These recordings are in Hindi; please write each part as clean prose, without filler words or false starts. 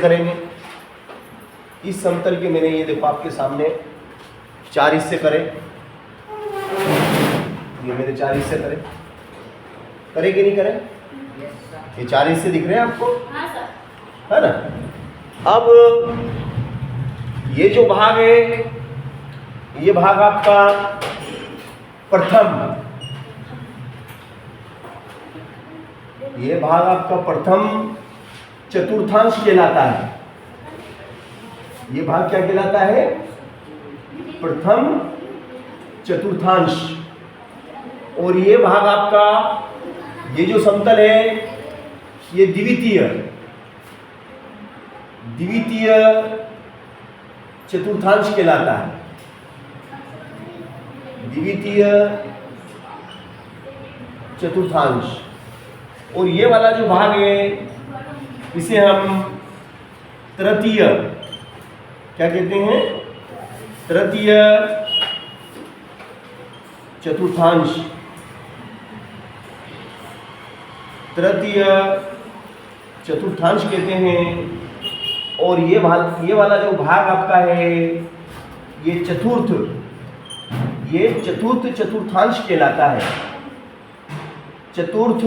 करेंगे। इस समतल के मैंने ये देखो आपके सामने 4 हिस्से करें, ये मेरे 4 हिस्से करें, करें कि नहीं करें? ये 4 हिस्से दिख रहे हैं आपको? हाँ सर। है ना? अब ये जो भाग है, ये भाग आपका प्रथम, ये भाग आपका प्रथम चतुर्थांश कहलाता है। ये भाग क्या कहलाता है? प्रथम चतुर्थांश। और ये भाग आपका, ये जो समतल है, ये द्वितीय चतुर्थांश कहलाता है। द्वितीय चतुर्थांश। और ये वाला जो भाग है, इसे हम तृतीय क्या कहते हैं? तृतीय चतुर्थांश। तृतीय चतुर्थांश कहते हैं। और ये वाला जो भाग आपका है, ये चतुर्थ चतुर्थांश कहलाता है। चतुर्थ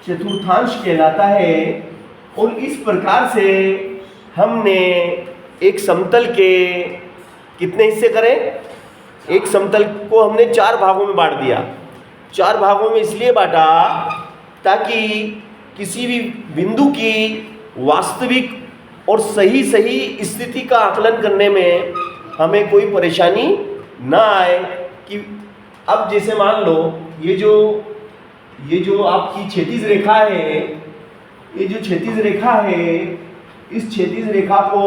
चतुर्थांश कहलाता है। और इस प्रकार से हमने एक समतल के कितने हिस्से करें? एक समतल को हमने 4 भागों में बांट दिया। 4 भागों में इसलिए बांटा ताकि किसी भी बिंदु की वास्तविक और सही स्थिति का आकलन करने में हमें कोई परेशानी ना आए। कि अब जैसे मान लो ये जो आपकी क्षैतिज रेखा है, ये जो क्षैतिज रेखा है, इस क्षैतिज रेखा को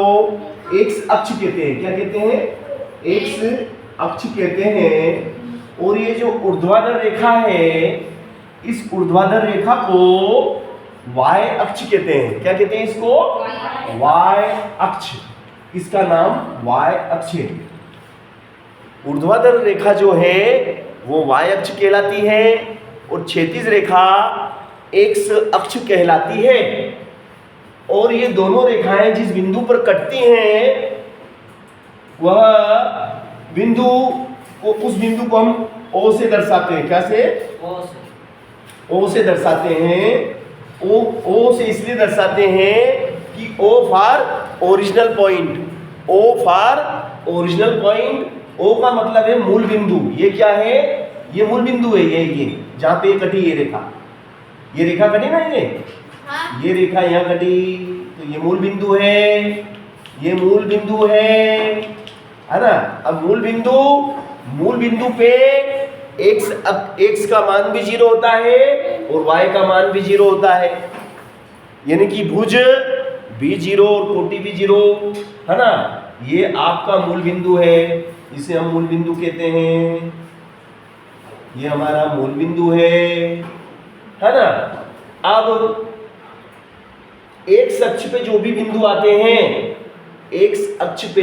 एक्स अक्ष कहते हैं। क्या कहते हैं? एक्स अक्ष कहते हैं। और ये जो ऊर्ध्वाधर रेखा है, इस ऊर्ध्वाधर रेखा को वाय अक्ष कहते हैं। क्या कहते हैं इसको? वाय अक्ष। इसका नाम वाय अक्ष है। ऊर्ध्वाधर रेखा जो है वो वाय अक्ष कहलाती है और क्षैतिज रेखा एक्स अक्ष कहलाती है। और ये दोनों रेखाएं जिस बिंदु पर कटती हैं, वह बिंदु को, उस बिंदु को हम ओ से दर्शाते हैं। क्या से? ओ से दर्शाते हैं। ओ से इसलिए दर्शाते हैं कि O for original point. O for original point. O का मतलब है मूल बिंदु। ये क्या है? ये मूल बिंदु है। ये जहां पे ये कटी, ये रेखा कटी ना, ये रेखा यहाँ कटी, तो ये मूल बिंदु है। ये मूल बिंदु है ना? अब मूल बिंदु पे एक्स का मान भी 0 होता है और वाई का मान भी 0 होता है। यानी कि भुज भी 0 और कोटि भी 0, है ना? ये आपका मूल बिंदु है। इसे हम मूल बिंदु कहते हैं। ये हमारा मूल बिंदु है ना? अब एक्स अक्ष पे जो भी बिंदु आते हैं, एक्स अक्ष पे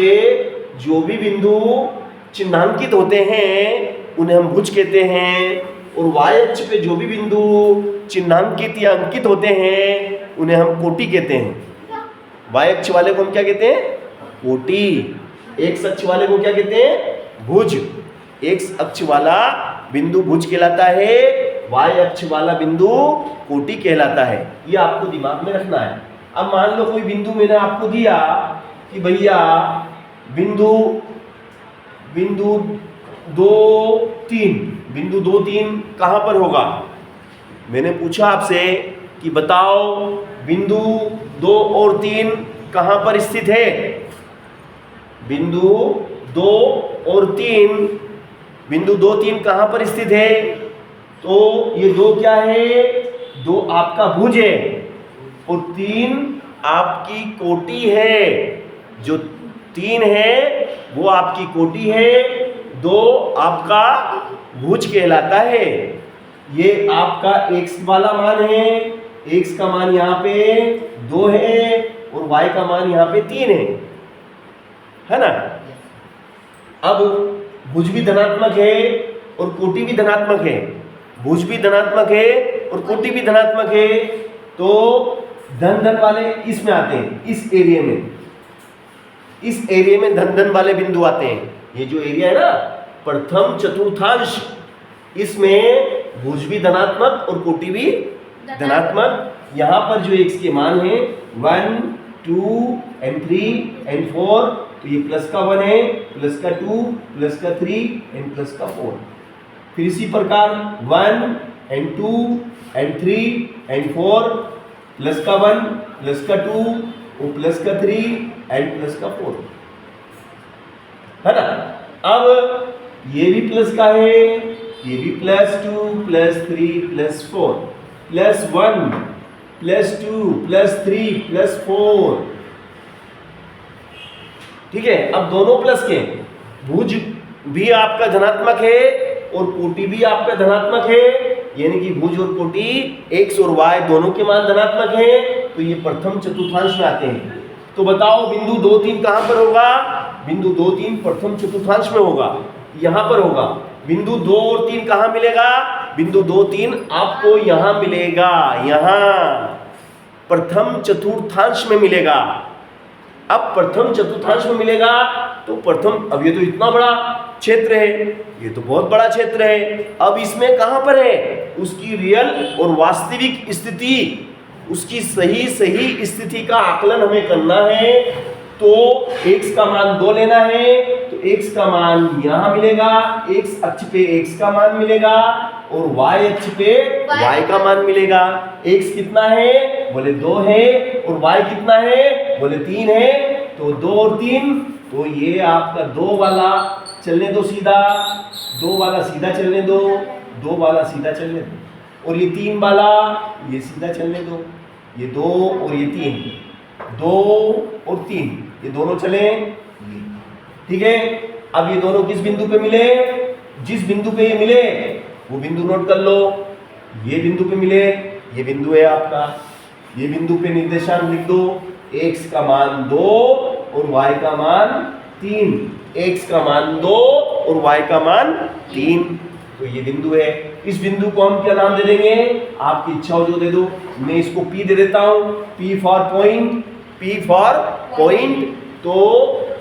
जो भी बिंदु चिन्हांकित होते हैं, उन्हें हम भुज कहते हैं। और वाय अक्ष पे जो भी बिंदु चिन्हांकित या अंकित होते हैं, उन्हें हम कोटि कहते हैं। वाय अक्ष वाले को हम क्या कहते हैं? कोटि। एक्स अक्ष वाले को क्या कहते हैं? भुज। एक्स अक्ष वाला बिंदु भुज कहलाता है, वाय अक्ष वाला बिंदु कोटि कहलाता है। ये आपको दिमाग में रखना है। अब मान लो कोई बिंदु मैंने आपको दिया कि भैया बिंदु 2 3 कहाँ पर होगा? मैंने पूछा आपसे कि बताओ बिंदु 2 और 3 कहाँ पर स्थित है? बिंदु 2 और 3 कहाँ पर स्थित है? तो ये 2 क्या है? 2 आपका भुज है और 3 आपकी कोटि है। जो 3 है वो आपकी कोटि है, 2 आपका भुज कहलाता है। ये आपका x वाला मान है। x का मान यहाँ पे 2 है और y का मान यहाँ पे 3 है ना? अब भुज भी धनात्मक है और कोटि भी धनात्मक है। भुज भी धनात्मक है और कोटि भी धनात्मक है। तो धन धन वाले इसमें आते हैं, इस एरिया में, इस एरिया में धन धन वाले बिंदु आते हैं। ये जो एरिया है ना प्रथम चतुर्थांश, इसमें भुज भी धनात्मक और कोटि भी धनात्मक। यहाँ पर जो x के मान है 1, 2 and 3 and 4, तो ये प्लस का 1 है, प्लस का 2, प्लस का 3 एंड प्लस का 4। फिर इसी प्रकार 1 and 2 and 3 and 4, प्लस का 1, प्लस का 2 और प्लस का 3 एंड प्लस का 4, है ना। अब ये भी प्लस का है, ये भी plus 2 plus 3 plus 4 plus 1 plus 2 plus 3 plus 4, ठीक है। अब दोनों प्लस के, भुज भी आपका धनात्मक है और कोटि भी आपका धनात्मक है, यानी कि भुज और कोटि x और y दोनों के मान धनात्मक है, तो ये प्रथम चतुर्थांश में आते हैं। तो बताओ बिंदु 2, 3 कहां पर होगा? बिंदु 2, 3 प्रथम चतुर्थांश में होगा, यहां पर होगा। बिंदु 2 और 3 कहां मिलेगा? बिंदु 2, 3 आपको यहां मिलेगा, यहां प्रथम चतुर्थांश में मिलेगा। अब प्रथम चतुर्थांश में मिलेगा तो प्रथम, अब ये तो इतना बड़ा क्षेत्र है, ये तो बहुत बड़ा क्षेत्र है। अब इसमें कहां पर है? उसकी रियल और वास्तविक स्थिति, उसकी सही स्थिति का आकलन हमें करना है। तो x का मान 2 लेना है, तो x का मान यहां मिलेगा, x अक्ष पे x का मान मिलेगा और y अक्ष पे y का मान मिलेगा। x कितना है? बोले 2 है, और y कितना है? बोले 3 है। तो 2 और 3, तो ये आपका 2 वाला चलने दो सीधा, 2 वाला सीधा चलने दो, 2 वाला सीधा चलने दो, और ये 3 वाला ये सीधा चलने दो, ये 2 और ये 3, 2 और 3 ये दोनों चले, ठीक है। अब ये दोनों किस बिंदु पे मिले? जिस बिंदु पे ये मिले वो बिंदु नोट कर लो। ये बिंदु पे मिले, ये बिंदु है आपका, ये बिंदु पे निर्देशांक लिख दो, x का मान 2 और y का मान 3, x का मान 2 और y का मान 3, तो ये बिंदु है। इस बिंदु को हम क्या नाम दे देंगे? आपकी इच्छा हो जो दे दो। मैं इसको P दे देता हूं, P for point, P for point. तो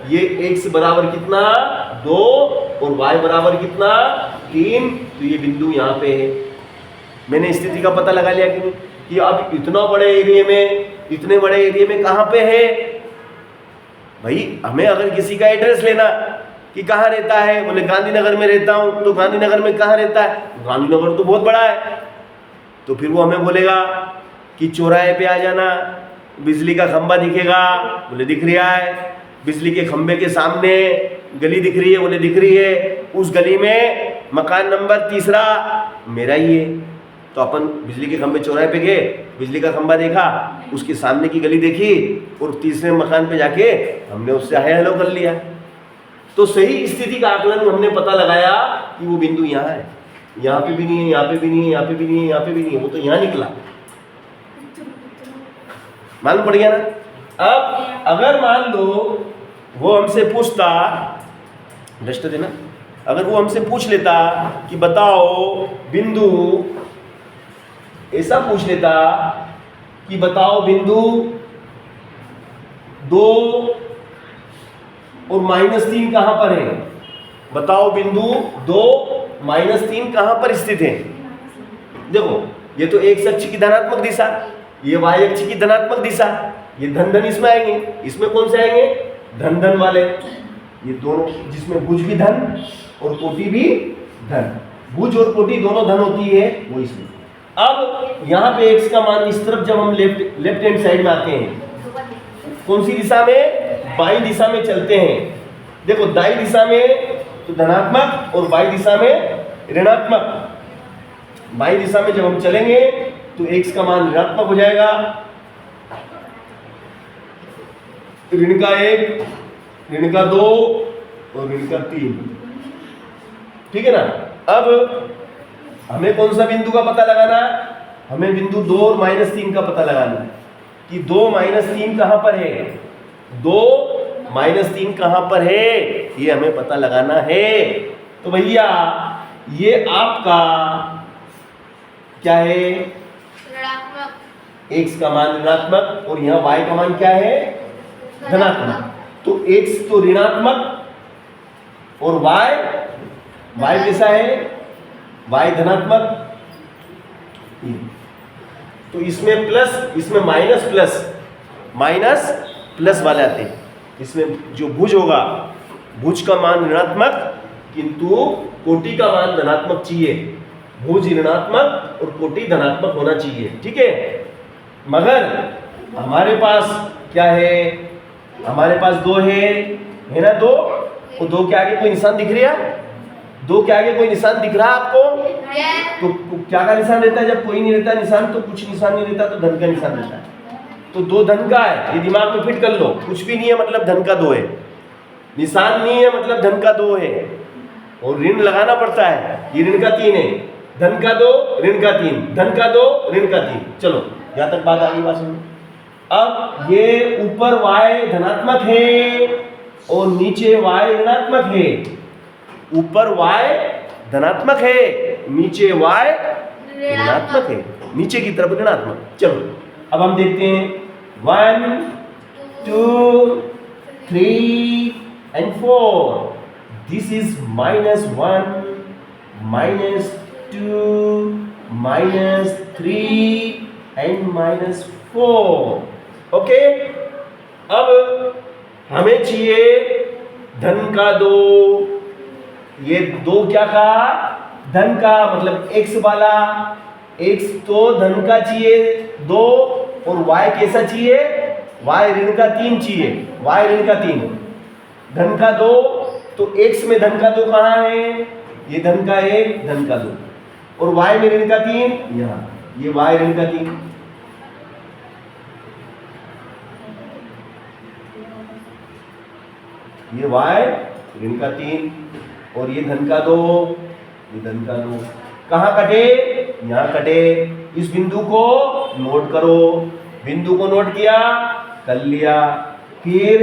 ये x बराबर कितना? 2 और y बराबर कितना? 3, तो ये बिंदु यहाँ पे है। मैंने स्थिति का पता लगा लिया कि नहीं, कि अब इतना बड़े एरिया में, इतने बड़े एरिया में कहाँ पे है भाई? हमें अगर किसी का एड्रेस लेना कि कहाँ रहता है, बोले गांधीनगर में रहता हूँ, तो गांधीनगर में कहाँ रहता है? गांधीनगर तो बहुत बड़ा है। तो फिर वो हमें बोलेगा कि चौराहे पे आ जाना, बिजली का खंबा दिखेगा, बोले दिख रहा है। बिजली के खंबे के सामने गली दिख रही है, बोले दिख रही है। उस गली में मकान नंबर 3 मेरा ही है। तो अपन बिजली के खंबे चौराहे पे गए, बिजली का खंबा देखा, उसके सामने की गली देखी और 3रे मकान पे जाके हमने उससे हाय हेलो कर लिया। तो सही स्थिति का आकलन हमने पता लगाया कि वो बिंदु यहाँ है, यहाँ पे भी नहीं है, यहाँ पे भी नहीं है, यहाँ पे भी नहीं है, यहाँ पे भी नहीं है, वो तो यहाँ निकला। मालूम पड़ गया ना। अब अगर मान लो वो हमसे पूछता, दृष्ट देना, अगर वो हमसे पूछ लेता कि बताओ बिंदु, ऐसा पूछ लेता कि बताओ बिंदु 2 और -3 कहां पर है? बताओ बिंदु 2 -3 कहां पर स्थित है? देखो ये तो x अक्ष की धनात्मक दिशा, ये y अक्ष की धनात्मक दिशा, ये धन धन इसमें आएंगे, इसमें कौन से आएंगे? धन धन वाले, ये दोनों, जिसमें भुज भी धन और कोटि भी धन, भुज और कोटि दोनों धन होती है वो इसमें। अब यहाँ पे x का मान इस तरफ, जब हम लेफ्ट हैंड साइड में आते हैं, कौन सी दिशा में? बाई दिशा में चलते हैं। देखो दाई दिशा में तो धनात्मक और बाई दिशा में ऋणात्मक। बाई दिशा में जब हम चलेंगे तो x का मान ऋणात्मक हो जाएगा, ऋण का 1, ऋण का 2 और ऋण का 3, ठीक है ना। अब हमें कौन सा बिंदु का पता लगाना है? हमें बिंदु 2 और -3 का पता लगाना है कि 2 -3 कहां पर है, 2 -3 कहां पर है, ये हमें पता लगाना है। तो भैया ये आपका क्या है? x का मान ऋणात्मक और यहाँ y का मान क्या है, धनात्मक। तो x तो ऋणात्मक और y कैसा है, y धनात्मक। तो इसमें प्लस, इसमें माइनस प्लस वाले आते हैं। इसमें जो भुज होगा, भुज का मान ऋणात्मक किंतु कोटि का मान धनात्मक चाहिए। भुज ऋणात्मक और कोटि धनात्मक होना चाहिए, ठीक है। मगर हमारे पास क्या है, हमारे पास 2 है ना, 2 और 2 के आगे कोई निशान दिख रहा है, 2 के आगे कोई निशान दिख रहा है आपको? तो क्या का निशान रहता है जब कोई नहीं रहता निशान? तो कुछ निशान नहीं रहता, तो धन का निशान रहता है। तो 2 धन का है, ये दिमाग में फिट कर लो। कुछ भी नहीं है मतलब धन का 2 है, निशान नहीं है मतलब धन का 2 है, और ऋण लगाना पड़ता है। ये ऋण का 3 है, धन का 2 ऋण का 3, धन का 2 ऋण का 3। चलो यहाँ तक बात आ गई, बात समझ। अब ये ऊपर y धनात्मक है और नीचे y ऋणात्मक है। ऊपर y धनात्मक है, नीचे y ऋणात्मक है, नीचे की तरफ ऋणात्मक। चलो अब हम देखते हैं 1 2 3 and 4. This is -1 -2 -3 and -4. Okay, अब हमें चाहिए धन का 2। ये 2 क्या कहा, धन का, मतलब x वाला। x तो धन का चाहिए 2 और y कैसा चाहिए, y ऋण का 3 चाहिए, y ऋण का 3, धन का 2। तो x में धन का 2 कहाँ है, ये धन का 1 धन का 2, और y में ऋण का 3 यहाँ, ये y ऋण का 3। ये y ऋण का 3 और ये धन का 2, ये धन का 2। कहाँ कटे, यहाँ कटे। इस बिंदु को नोट करो, बिंदु को नोट किया, कर लिया। फिर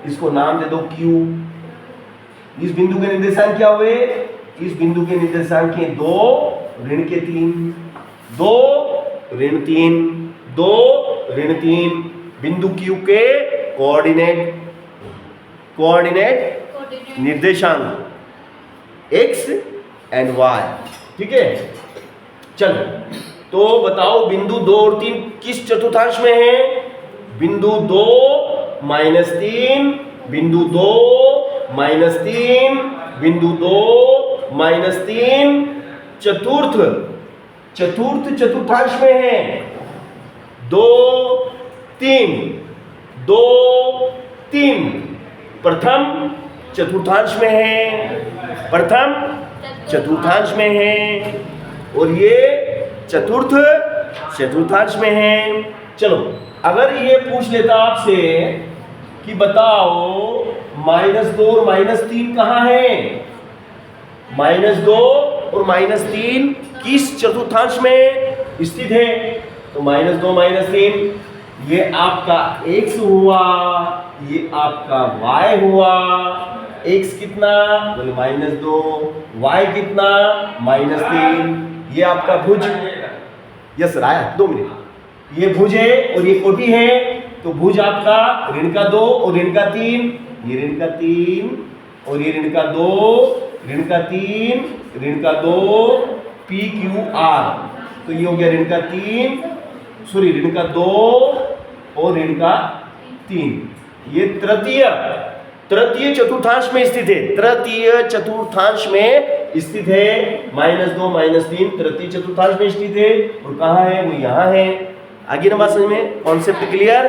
इसको नाम दे दो Q। इस बिंदु के निर्देशांक क्या हुए, इस बिंदु के निर्देशांक है 2 ऋण के 3, 2 ऋण 3, 2 ऋण 3। बिंदु Q के कोऑर्डिनेट निर्देशांक x एंड y, ठीक है। चलो तो बताओ बिंदु 2 और 3 किस चतुर्थांश में है? बिंदु 2 -3, बिंदु 2 -3, बिंदु 2 -3 चतुर्थांश में है। 2 3 2 3 प्रथम चतुर्थांश में है, प्रथम चतुर्थांश में है, और ये चतुर्थांश में है। चलो अगर ये पूछ लेता आपसे कि बताओ -2 और -3 कहाँ है, -2 और -3 किस चतुर्थांश में स्थित है? तो -2 -3 ये आपका x हुआ, ये आपका y हुआ। x कितना, बोले -2, y कितना -3। ये आपका भुज, यस राया 2 मिनट। ये भुज है और ये कोटि है, तो भुज आपका ऋण का 2 और ऋण का 3, ये ऋण का 3 और ये ऋण का 2, ऋण का 3, ऋण का 2, PQR। तो ये हो गया ऋण का 3, सॉरी ऋण का 2 और ऋण का 3। ये तृतीय चतुर्थांश में स्थित है, तृतीय चतुर्थांश में स्थित है। -2 -3 तृतीय चतुर्थांश में स्थित है, और कहाँ है, वो यहाँ है। आगे ना बात समझ में, कॉन्सेप्ट क्लियर?